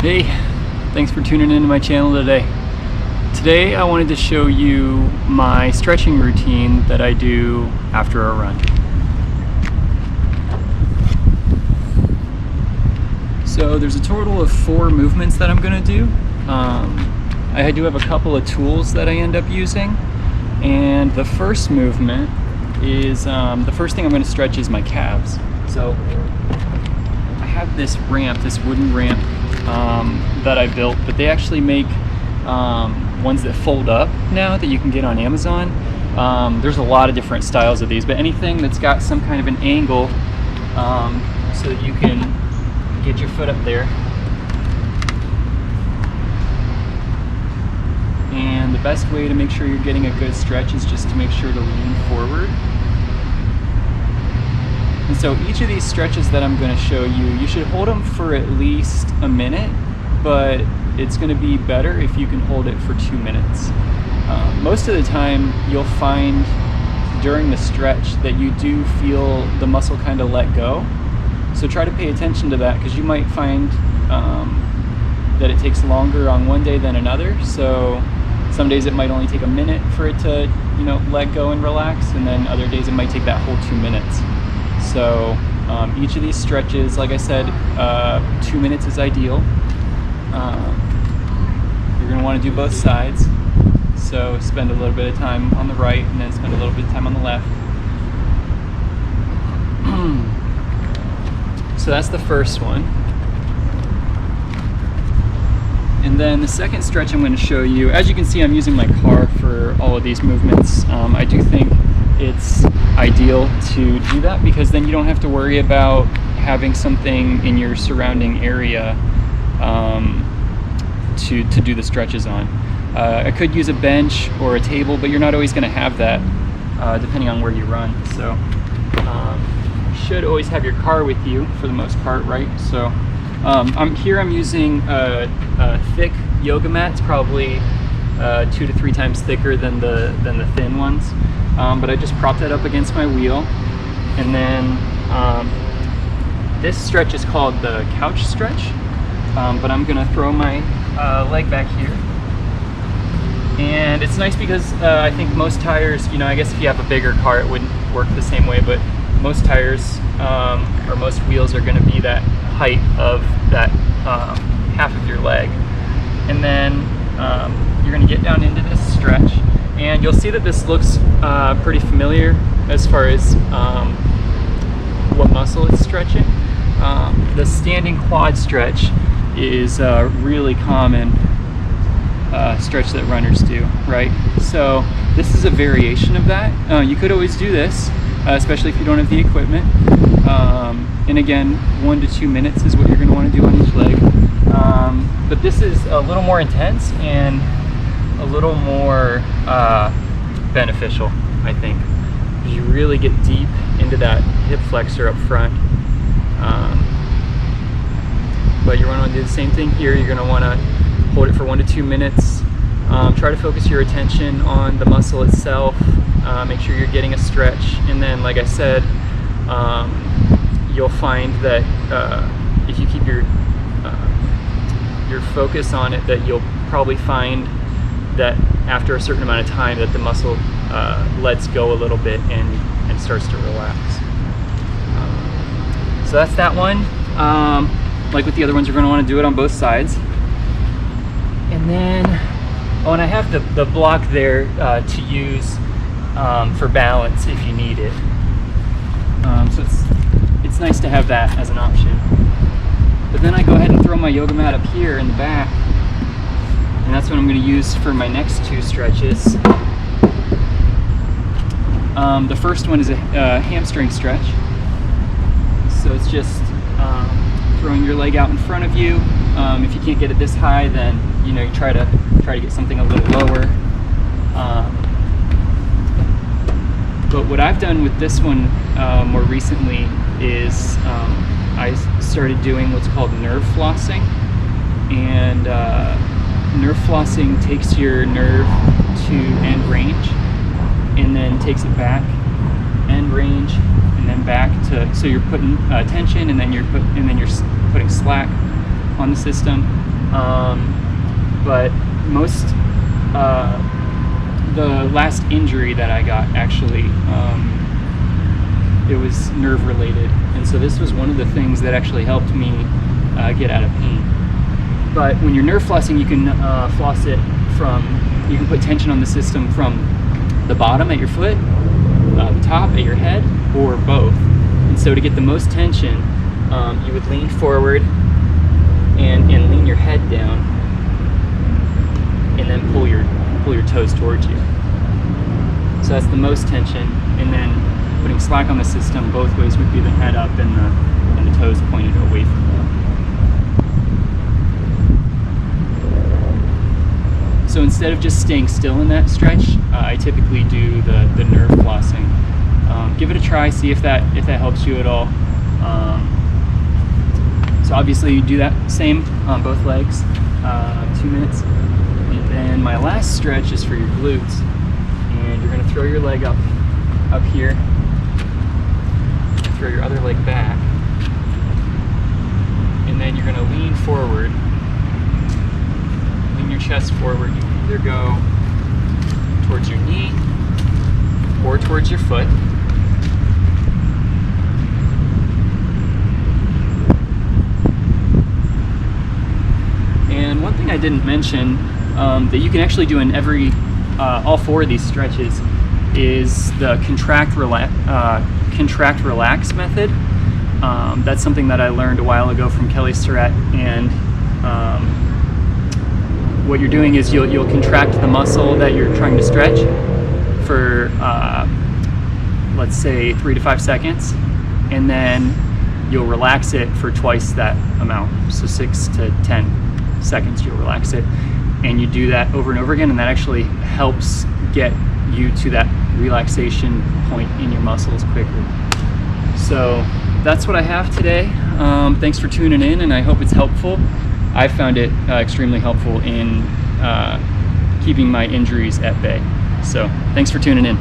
Hey, thanks for tuning into my channel today. Today I wanted to show you my stretching routine that I do after a run. So there's a total of 4 movements that I'm going to do. I do have a couple of tools that I end up using, and the first movement is, the first thing I'm going to stretch is my calves. So I have this ramp, this wooden ramp that I built, but they actually make ones that fold up now that you can get on Amazon. There's a lot of different styles of these, but anything that's got some kind of an angle so that you can get your foot up there. And the best way to make sure you're getting a good stretch is just to make sure to lean forward. And so each of these stretches that I'm going to show you, you should hold them for at least a minute, but it's going to be better if you can hold it for 2 minutes. Most of the time you'll find during the stretch that you do feel the muscle kind of let go. So try to pay attention to that, because you might find that it takes longer on one day than another. So some days it might only take a minute for it to, let go and relax, and then other days it might take that whole 2 minutes. So each of these stretches, like I said, 2 minutes is ideal. You're going to want to do both sides. So spend a little bit of time on the right and then spend a little bit of time on the left. So that's the first one. And then the second stretch I'm going to show you, as you can see, I'm using my car for all of these movements. I do think it's ideal to do that, because then you don't have to worry about having something in your surrounding area to do the stretches on. I could use a bench or a table, but you're not always going to have that depending on where you run. So you should always have your car with you for the most part, right? So I'm using a thick yoga mat. It's probably 2 to 3 times thicker than the thin ones. But I just prop that up against my wheel, and then this stretch is called the couch stretch, but I'm gonna throw my leg back here. And it's nice because I think most tires, I guess if you have a bigger car it wouldn't work the same way, but most tires or most wheels are gonna be that height of that half of your leg. And then you're gonna get down into this stretch, and you'll see that this looks pretty familiar as far as what muscle it's stretching. The standing quad stretch is a really common stretch that runners do, right? So this is a variation of that. You could always do this, especially if you don't have the equipment. And again, 1 to 2 minutes is what you're going to want to do on each leg. But this is a little more intense and a little more beneficial, I think. You really get deep into that hip flexor up front. But you're going to want to do the same thing here. You're going to want to hold it for 1 to 2 minutes. Try to focus your attention on the muscle itself. Make sure you're getting a stretch. And then, like I said, you'll find that if you keep your focus on it, that you'll probably find that after a certain amount of time that the muscle lets go a little bit and starts to relax. So that's that one. Like with the other ones, you're going to want to do it on both sides. And then, and I have the block there to use for balance if you need it. So it's nice to have that as an option. But then I go ahead and throw my yoga mat up here in the back, and that's what I'm going to use for my next 2 stretches. The first one is a hamstring stretch. So it's just throwing your leg out in front of you. If you can't get it this high, then you try to get something a little lower. But what I've done with this one more recently is I started doing what's called nerve flossing. And nerve flossing takes your nerve to end range and then takes it back, end range, and then back to, so you're putting tension, and then you're putting slack on the system, But most the last injury that I got, actually, it was nerve related, and so this was one of the things that actually helped me get out of pain. But when you're nerve flossing, you can floss it you can put tension on the system from the bottom at your foot, the top at your head, or both. And so to get the most tension, you would lean forward and lean your head down, and then pull your toes towards you. So that's the most tension, and then putting slack on the system both ways would be the head up and the toes pointed away from you. So instead of just staying still in that stretch, I typically do the nerve flossing. Give it a try, see if that helps you at all. So obviously you do that same on both legs, 2 minutes. And then my last stretch is for your glutes. And you're gonna throw your leg up here, throw your other leg back, and then you're gonna lean forward, lean your chest forward. You can either go towards your knee or towards your foot. And one thing I didn't mention that you can actually do in all 4 of these stretches is the contract relax method. That's something that I learned a while ago from Kelly Starrett, and what you're doing is you'll contract the muscle that you're trying to stretch for let's say 3 to 5 seconds, and then you'll relax it for twice that amount, so 6 to 10 seconds you'll relax it, and you do that over and over again, and that actually helps get you to that relaxation point in your muscles quicker. So that's what I have today. Thanks for tuning in, and I hope it's helpful. I found it extremely helpful in keeping my injuries at bay. So thanks for tuning in.